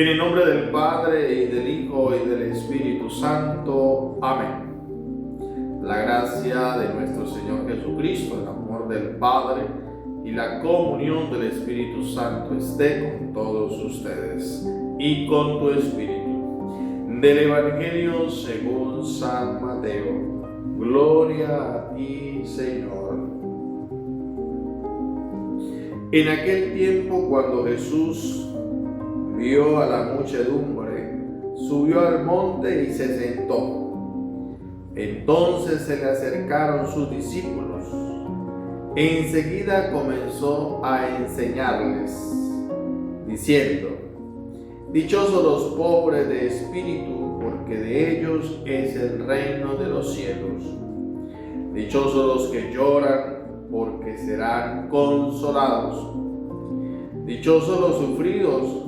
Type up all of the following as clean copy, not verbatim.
En el nombre del Padre, y del Hijo, y del Espíritu Santo. Amén. La gracia de nuestro Señor Jesucristo, el amor del Padre y la comunión del Espíritu Santo esté con todos ustedes y con tu espíritu. Del Evangelio según San Mateo. Gloria a ti, Señor. En aquel tiempo, cuando Jesús vio a la muchedumbre, subió al monte y se sentó. Entonces se le acercaron sus discípulos. Enseguida comenzó a enseñarles, diciendo: Dichosos los pobres de espíritu, porque de ellos es el reino de los cielos. Dichosos los que lloran, porque serán consolados. Dichosos los sufridos,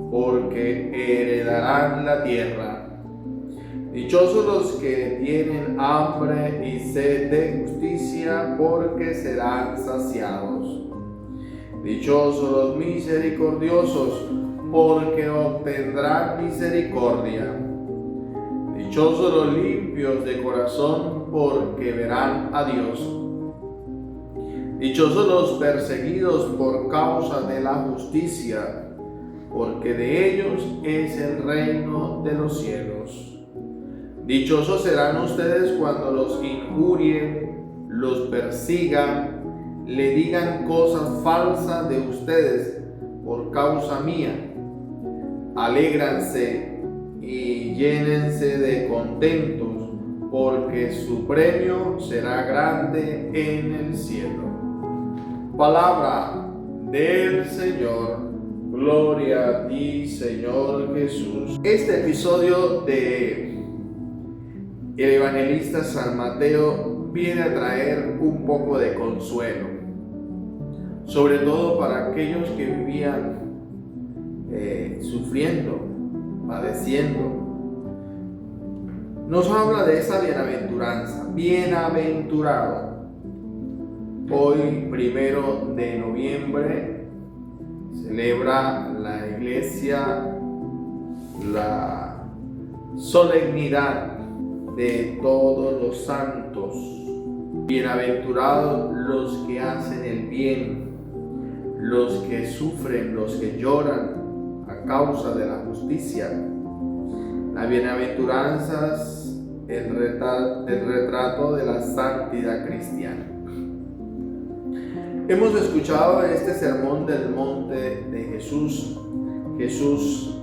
porque heredarán la tierra. Dichosos los que tienen hambre y sed de justicia, porque serán saciados. Dichosos los misericordiosos, porque obtendrán misericordia. Dichosos los limpios de corazón, porque verán a Dios. Dichosos los perseguidos por causa de la justicia, porque de ellos es el reino de los cielos. Dichosos serán ustedes cuando los injurien, los persigan, le digan cosas falsas de ustedes por causa mía. Alégranse y llénense de contentos, porque su premio será grande en el cielo. Palabra del Señor. Gloria a ti, Señor Jesús. Este episodio de el evangelista San Mateo viene a traer un poco de consuelo, sobre todo para aquellos que vivían sufriendo, padeciendo. Nos habla de esa bienaventuranza, bienaventurado. Hoy, 1 de noviembre, celebra la Iglesia la solemnidad de todos los santos. Bienaventurados los que hacen el bien, los que sufren, los que lloran a causa de la justicia. Las bienaventuranzas, el retrato de la santidad cristiana. Hemos escuchado en este sermón del monte de Jesús. Jesús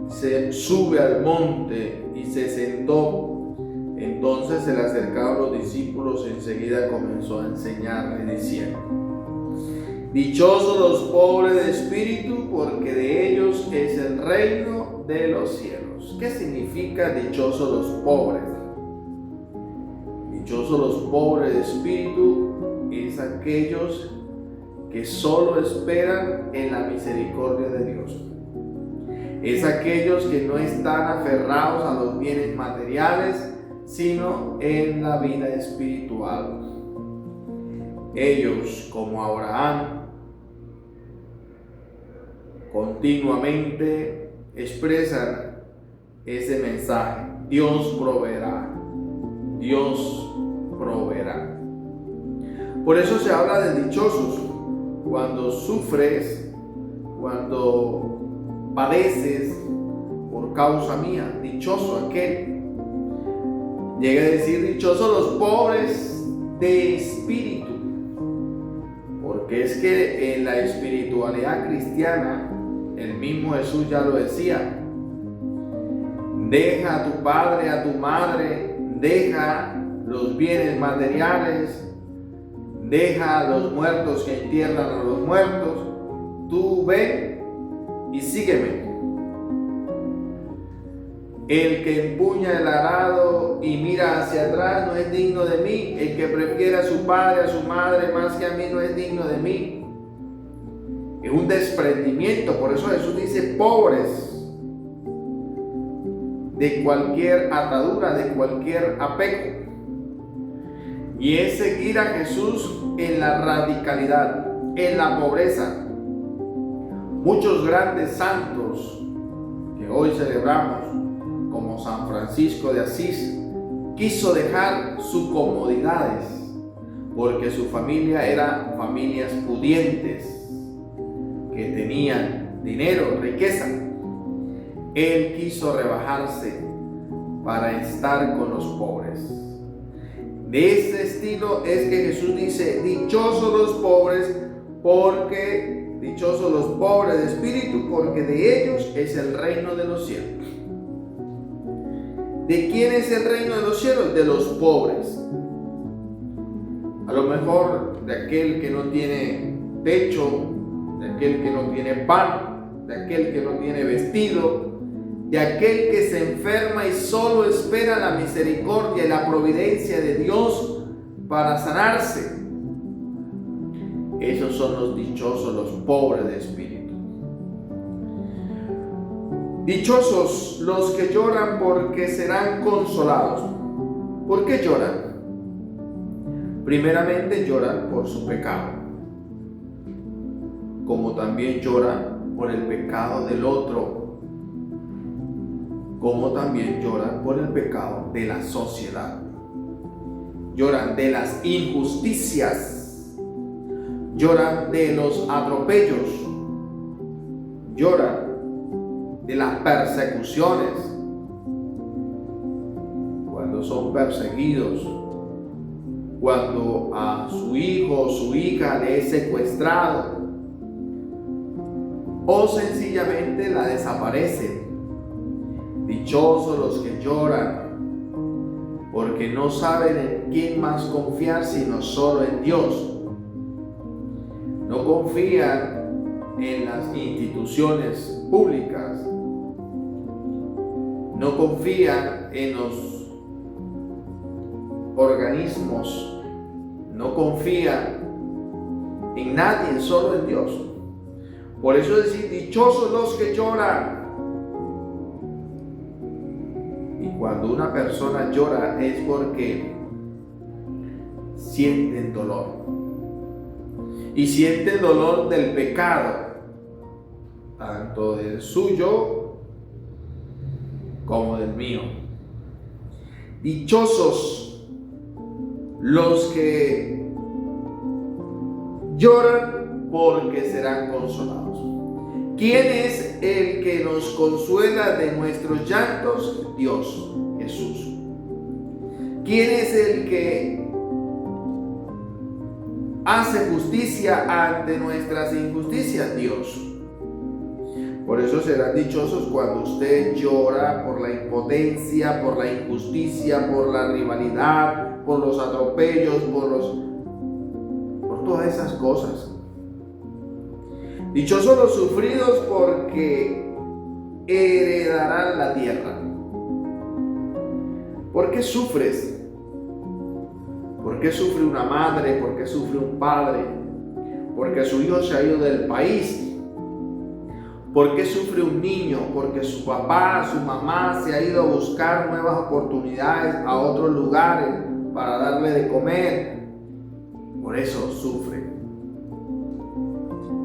se sube al monte y se sentó. Entonces se le acercaron los discípulos y enseguida comenzó a enseñarle diciendo: Dichosos los pobres de espíritu, porque de ellos es el reino de los cielos. ¿Qué significa dichosos los pobres? Dichosos los pobres de espíritu es aquellos que solo esperan en la misericordia de Dios. Es aquellos que no están aferrados a los bienes materiales, sino en la vida espiritual. Ellos, como Abraham, continuamente expresan ese mensaje: Dios proveerá, Dios proveerá. Por eso se habla de dichosos. Cuando sufres, cuando padeces por causa mía, dichoso aquel. Llega a decir: dichosos los pobres de espíritu, porque es que en la espiritualidad cristiana, el mismo Jesús ya lo decía: deja a tu padre, a tu madre, deja los bienes materiales, deja a los muertos que entierran a los muertos, tú ven y sígueme. El que empuña el arado y mira hacia atrás no es digno de mí. El que prefiere a su padre, a su madre más que a mí no es digno de mí. Es un desprendimiento. Por eso Jesús dice: pobres de cualquier atadura, de cualquier apego. Y es seguir a Jesús en la radicalidad, en la pobreza. Muchos grandes santos hoy celebramos como San Francisco de Asís, quiso dejar sus comodidades porque su familia eran familias pudientes que tenían dinero, riqueza. Él quiso rebajarse para estar con los pobres. De este estilo es que Jesús dice: dichosos los pobres de espíritu, porque de ellos es el reino de los cielos. ¿De quién es el reino de los cielos? De los pobres. A lo mejor de aquel que no tiene techo, de aquel que no tiene pan, de aquel que no tiene vestido, de aquel que se enferma y solo espera la misericordia y la providencia de Dios para sanarse. Esos son los dichosos, los pobres de espíritu. Dichosos los que lloran, porque serán consolados. ¿Por qué lloran? Primeramente lloran por su pecado, como también lloran por el pecado del otro, como también lloran por el pecado de la sociedad. Lloran de las injusticias, lloran de los atropellos, lloran de las persecuciones, cuando son perseguidos, cuando a su hijo o su hija le es secuestrado o sencillamente la desaparecen. Dichosos los que lloran, porque no saben en quién más confiar sino solo en Dios. No confían en las instituciones públicas, no confían en los organismos, no confían en nadie, solo en Dios. Por eso es decir, dichosos los que lloran. Y cuando una persona llora es porque sienten dolor. Y siente el dolor del pecado, tanto del suyo como del mío. Dichosos los que lloran, porque serán consolados. ¿Quién es el que nos consuela de nuestros llantos? Dios, Jesús. ¿Quién es el que hace justicia ante nuestras injusticias? Dios. Por eso serán dichosos cuando usted llora por la impotencia, por la injusticia, por la rivalidad, por los atropellos, por todas esas cosas. Dichosos los sufridos, porque heredarán la tierra. ¿Por qué sufres? ¿Por qué sufre una madre? ¿Por qué sufre un padre? Porque su hijo se ha ido del país. ¿Por qué sufre un niño? Porque su papá, su mamá se ha ido a buscar nuevas oportunidades a otros lugares para darle de comer. Por eso sufre.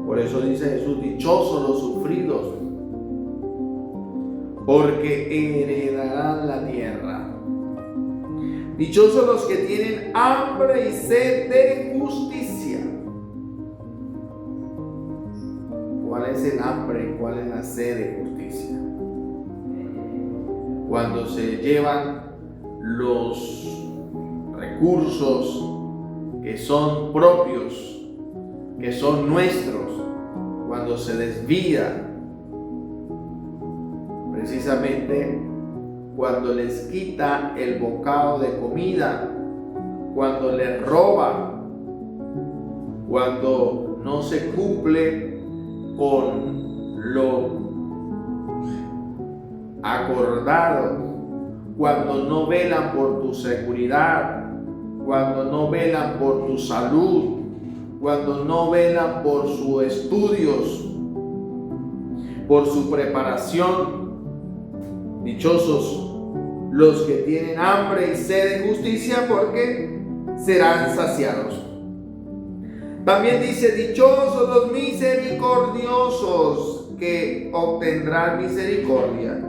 Por eso dice Jesús: dichosos los sufridos, porque heredarán la tierra. Dichosos los que tienen hambre y sed de justicia. ¿Cuál es el hambre y cuál es la sed de justicia? Cuando se llevan los recursos que son propios, que son nuestros, cuando se desvía, precisamente cuando les quita el bocado de comida, cuando les roba, cuando no se cumple con lo acordado, cuando no velan por tu seguridad, cuando no velan por tu salud, cuando no velan por sus estudios, por su preparación. Dichosos los que tienen hambre y sed de justicia, porque serán saciados. También dice: dichosos los misericordiosos, que obtendrán misericordia.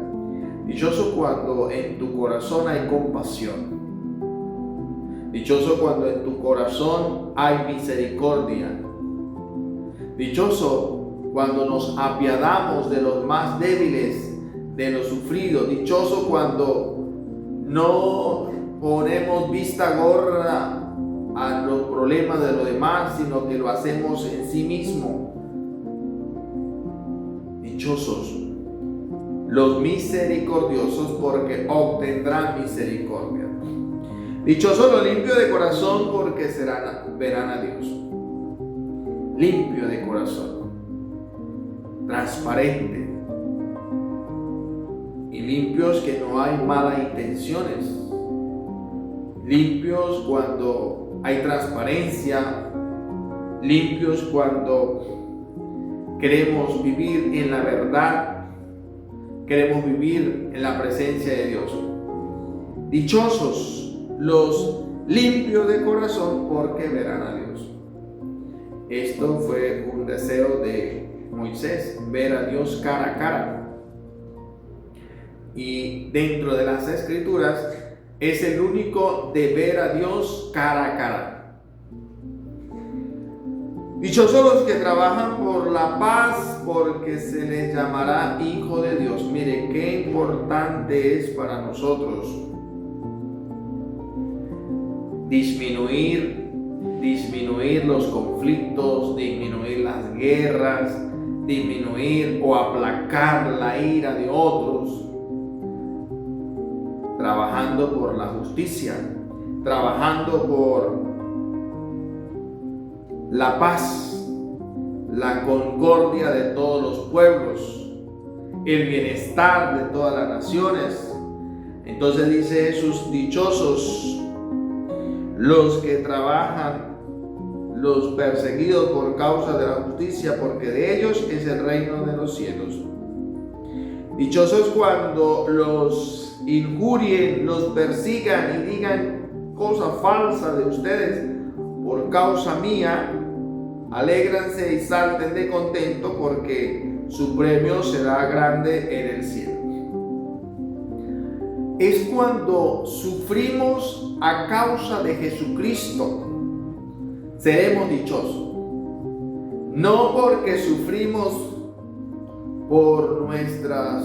Dichoso cuando en tu corazón hay compasión. Dichoso cuando en tu corazón hay misericordia. Dichoso cuando nos apiadamos de los más débiles, de los sufridos. Dichoso cuando no ponemos vista gorda a los problemas de los demás, sino que lo hacemos en sí mismo. Dichosos los misericordiosos, porque obtendrán misericordia. Dichosos los limpios de corazón, porque verán a Dios. Limpio de corazón, transparente, y limpios que no hay malas intenciones, limpios cuando hay transparencia, limpios cuando queremos vivir en la verdad, queremos vivir en la presencia de Dios. Dichosos los limpios de corazón, porque verán a Dios. Esto fue un deseo de Moisés, ver a Dios cara a cara. Y dentro de las Escrituras es el único de ver a Dios cara a cara. Dichosos los que trabajan por la paz, porque se les llamará hijo de Dios. Mire qué importante es para nosotros disminuir los conflictos, disminuir las guerras, disminuir o aplacar la ira de otros, trabajando por la justicia, trabajando por la paz, la concordia de todos los pueblos, el bienestar de todas las naciones. Entonces dice Jesús: dichosos los que trabajan, los perseguidos por causa de la justicia, porque de ellos es el reino de los cielos. Dichosos cuando los injurien, los persigan y digan cosas falsas de ustedes por causa mía. Alégranse y salten de contento, porque su premio será grande en el cielo. Es cuando sufrimos a causa de Jesucristo, seremos dichosos. No porque sufrimos por nuestras,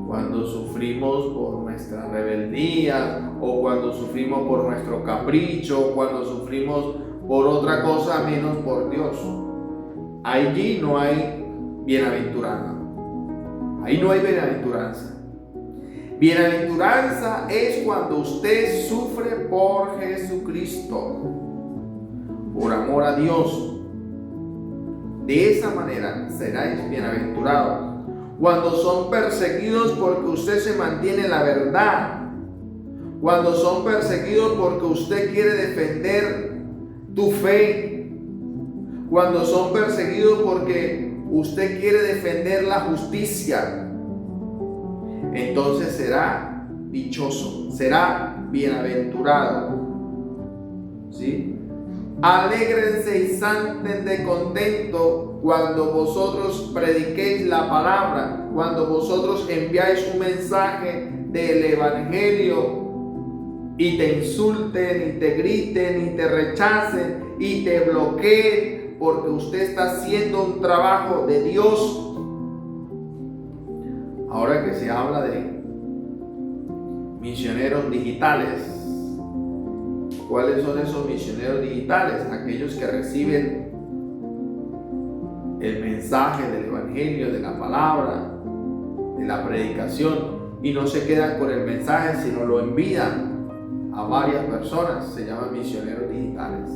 cuando sufrimos por nuestra rebeldía, o cuando sufrimos por nuestro capricho, cuando sufrimos por otra cosa menos por Dios. Allí no hay bienaventuranza. Ahí no hay bienaventuranza. Bienaventuranza es cuando usted sufre por Jesucristo, por amor a Dios. De esa manera seráis bienaventurados. Cuando son perseguidos porque usted se mantiene en la verdad. Cuando son perseguidos porque usted quiere defender tu fe. Cuando son perseguidos porque usted quiere defender la justicia. Entonces será dichoso, será bienaventurado. ¿Sí? Alégrense y salten de contento cuando vosotros prediquéis la palabra, cuando vosotros enviáis un mensaje del evangelio y te insulten y te griten y te rechacen y te bloqueen porque usted está haciendo un trabajo de Dios. Ahora que se habla de misioneros digitales, ¿cuáles son esos misioneros digitales? Aquellos que reciben el mensaje del evangelio, de la palabra, de la predicación, y no se quedan con el mensaje, sino lo envían a varias personas. Se llaman misioneros digitales.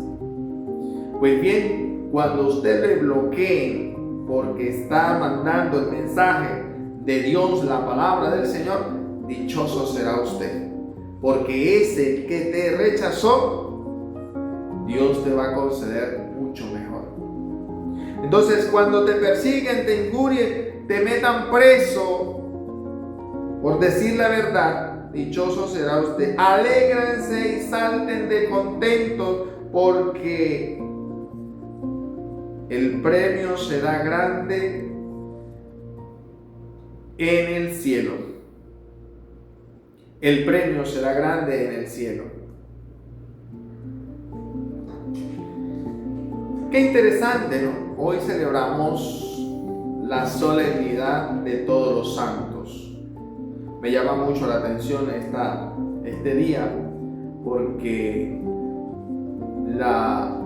Pues bien, cuando usted le bloqueen porque está mandando el mensaje de Dios, la palabra del Señor, dichoso será usted, porque ese que te rechazó, Dios te va a conceder mucho mejor. Entonces, cuando te persiguen, te injurien, te metan preso por decir la verdad, dichoso será usted. Alégrense y salten de contentos, porque el premio será grande en el cielo. El premio será grande en el cielo. Qué interesante, ¿no? Hoy celebramos la solemnidad de todos los santos. Me llama mucho la atención este día porque la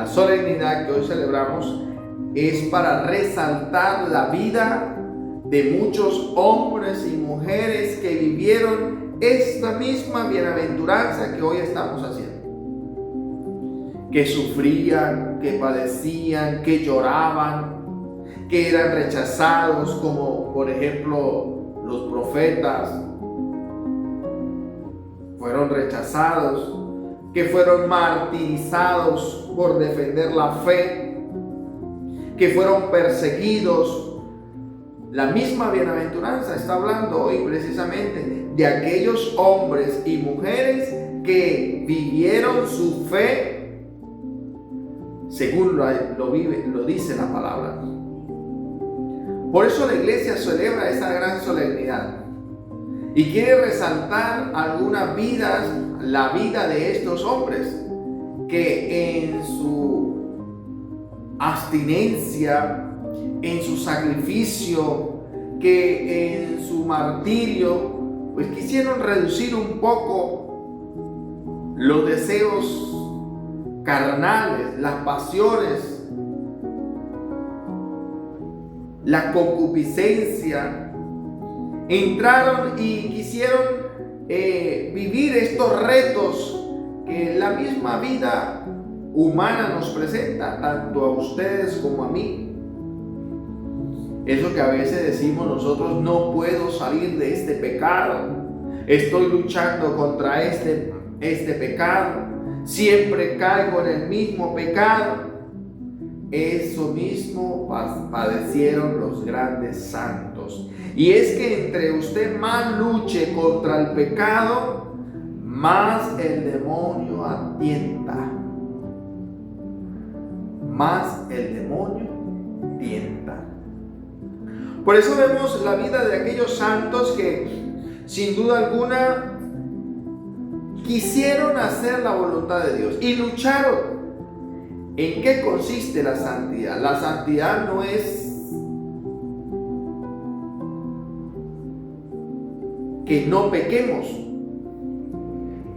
solemnidad que hoy celebramos es para resaltar la vida de muchos hombres y mujeres que vivieron esta misma bienaventuranza que hoy estamos haciendo. Que sufrían, que padecían, que lloraban, que eran rechazados, como por ejemplo los profetas fueron rechazados, que fueron martirizados por defender la fe, que fueron perseguidos. La misma bienaventuranza está hablando hoy precisamente de aquellos hombres y mujeres que vivieron su fe según lo dice la palabra. Por eso la iglesia celebra esa gran solemnidad y quiere resaltar algunas vidas, la vida de estos hombres que en su abstinencia, en su sacrificio, que en su martirio, pues quisieron reducir un poco los deseos carnales, las pasiones, la concupiscencia. Entraron y quisieron vivir estos retos que la misma vida humana nos presenta, tanto a ustedes como a mí. Eso que a veces decimos nosotros: no puedo salir de este pecado, estoy luchando contra este pecado, siempre caigo en el mismo pecado. Eso mismo padecieron los grandes santos. Y es que entre usted más luche contra el pecado, más el demonio atienta. Más el demonio tienta. Por eso vemos la vida de aquellos santos que, sin duda alguna, quisieron hacer la voluntad de Dios y lucharon. ¿En qué consiste la santidad? La santidad no es que no pequemos.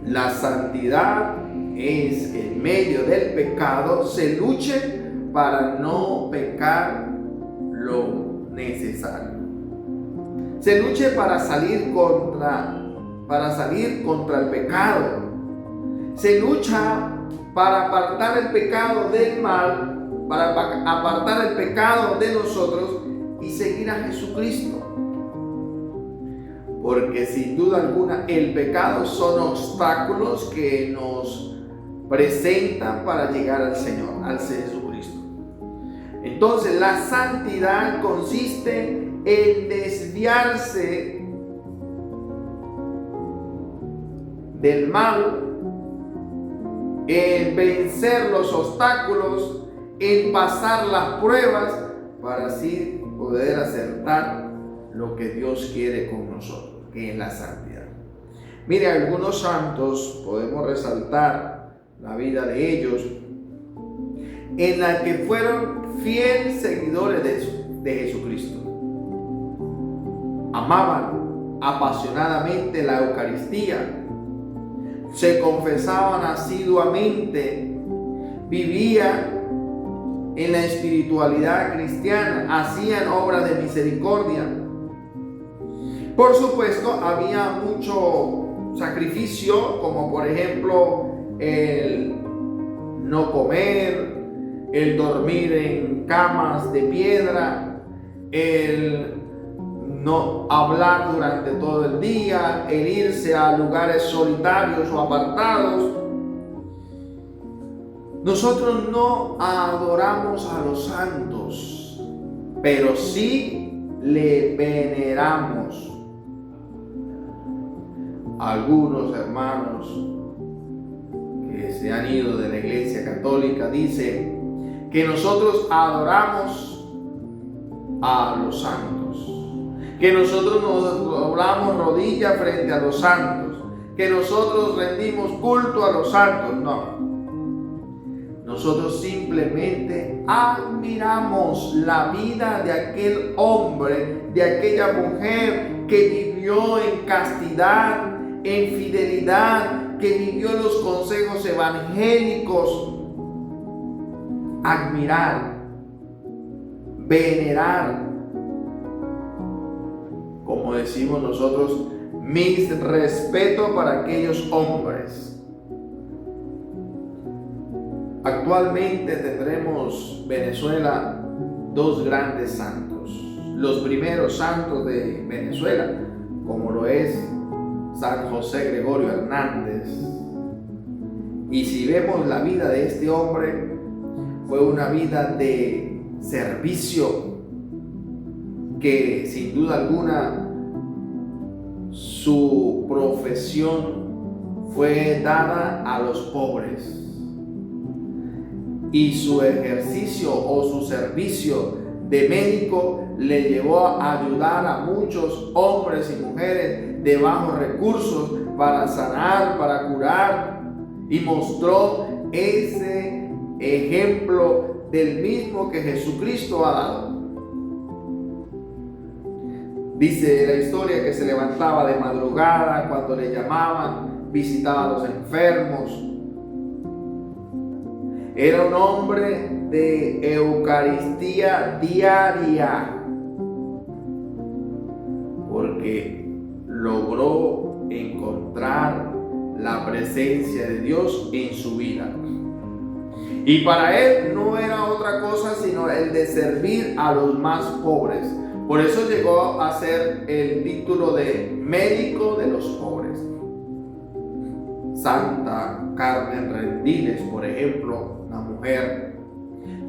La santidad es que en medio del pecado se luche para no pecar lo necesario. Se luche para salir contra el pecado. Se lucha para apartar el pecado del mal, para apartar el pecado de nosotros y seguir a Jesucristo. Porque sin duda alguna el pecado son obstáculos que nos presentan para llegar al Señor, al Jesucristo. Entonces la santidad consiste en desviarse del mal, en vencer los obstáculos, en pasar las pruebas para así poder acertar lo que Dios quiere con nosotros, que es la santidad. Mire, algunos santos podemos resaltar la vida de ellos en la que fueron fieles seguidores de Jesucristo. Amaban apasionadamente la Eucaristía, se confesaban asiduamente, vivían en la espiritualidad cristiana, hacían obras de misericordia. Por supuesto, había mucho sacrificio, como por ejemplo el no comer, el dormir en camas de piedra, el no hablar durante todo el día, el irse a lugares solitarios o apartados. Nosotros no adoramos a los santos, pero sí le veneramos. Algunos hermanos que se han ido de la Iglesia Católica dicen que nosotros adoramos a los santos, que nosotros nos doblamos rodillas frente a los santos, que nosotros rendimos culto a los santos. No. Nosotros simplemente admiramos la vida de aquel hombre, de aquella mujer que vivió en castidad, en fidelidad, que vivió los consejos evangélicos. Admirar, venerar, como decimos nosotros, mis respetos para aquellos hombres. Actualmente tendremos Venezuela dos grandes santos. Los primeros santos de Venezuela, como lo es San José Gregorio Hernández. Y si vemos la vida de este hombre, fue una vida de servicio que sin duda alguna su profesión fue dada a los pobres. Y su ejercicio o su servicio de médico le llevó a ayudar a muchos hombres y mujeres de bajos recursos para sanar, para curar, y mostró ese ejemplo del mismo que Jesucristo ha dado. Dice la historia que se levantaba de madrugada cuando le llamaban, visitaba a los enfermos. Era un hombre de Eucaristía diaria, porque logró encontrar la presencia de Dios en su vida. Y para él no era otra cosa sino el de servir a los más pobres. Por eso llegó a ser el título de médico de los pobres. Santa Carmen Rendiles, por ejemplo, una mujer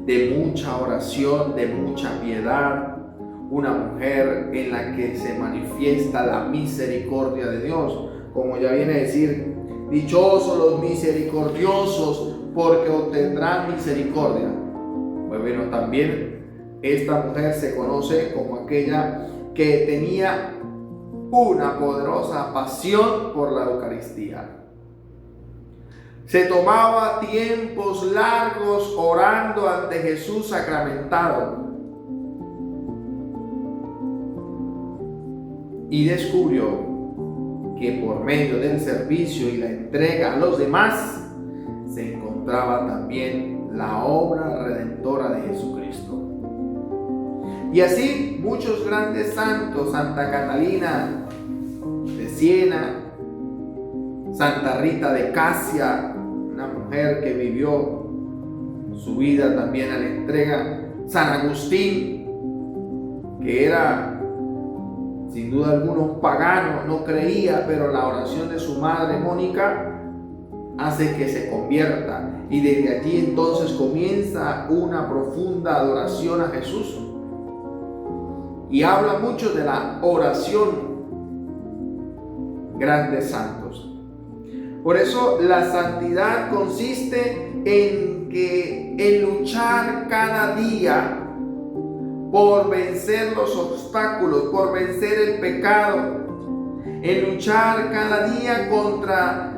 de mucha oración, de mucha piedad, una mujer en la que se manifiesta la misericordia de Dios, como ya viene a decir, dichosos los misericordiosos, porque obtendrán misericordia. Pues bueno, también esta mujer se conoce como aquella que tenía una poderosa pasión por la Eucaristía. Se tomaba tiempos largos orando ante Jesús sacramentado. Y descubrió que por medio del servicio y la entrega a los demás se encontraba también la obra redentora de Jesucristo. Y así muchos grandes santos, Santa Catalina de Siena, Santa Rita de Casia, una mujer que vivió su vida también a la entrega, San Agustín, que era sin duda alguna un pagano, no creía, pero la oración de su madre Mónica hace que se convierta, y desde allí entonces comienza una profunda adoración a Jesús. Y habla mucho de la oración, grandes santos. Por eso la santidad consiste en luchar cada día por vencer los obstáculos, por vencer el pecado, en luchar cada día contra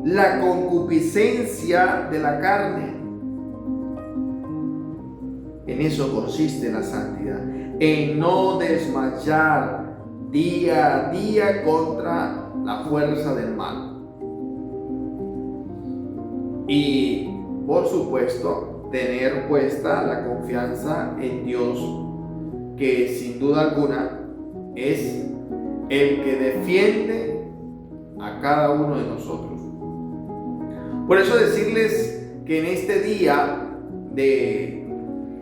la concupiscencia de la carne. En eso consiste la santidad, en no desmayar día a día contra la fuerza del mal. Y por supuesto, tener puesta la confianza en Dios, que sin duda alguna es el que defiende a cada uno de nosotros. Por eso decirles que en este día de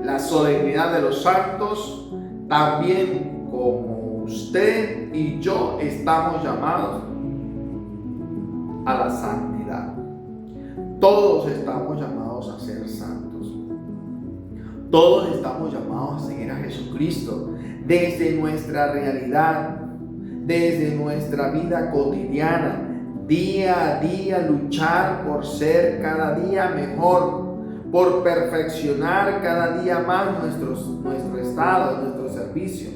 la solemnidad de los santos, también como usted y yo estamos llamados a la santidad. Todos estamos llamados a ser santos. Todos estamos llamados a seguir a Jesucristo desde nuestra realidad, desde nuestra vida cotidiana, día a día luchar por ser cada día mejor, por perfeccionar cada día más nuestro estado, nuestro servicio.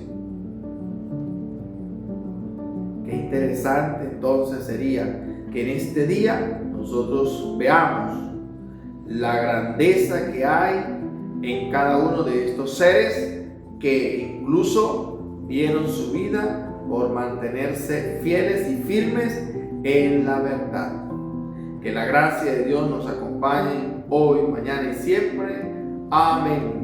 Qué interesante entonces sería que en este día nosotros veamos la grandeza que hay en cada uno de estos seres que incluso dieron su vida por mantenerse fieles y firmes en la verdad. Que la gracia de Dios nos acompañe hoy, mañana y siempre. Amén.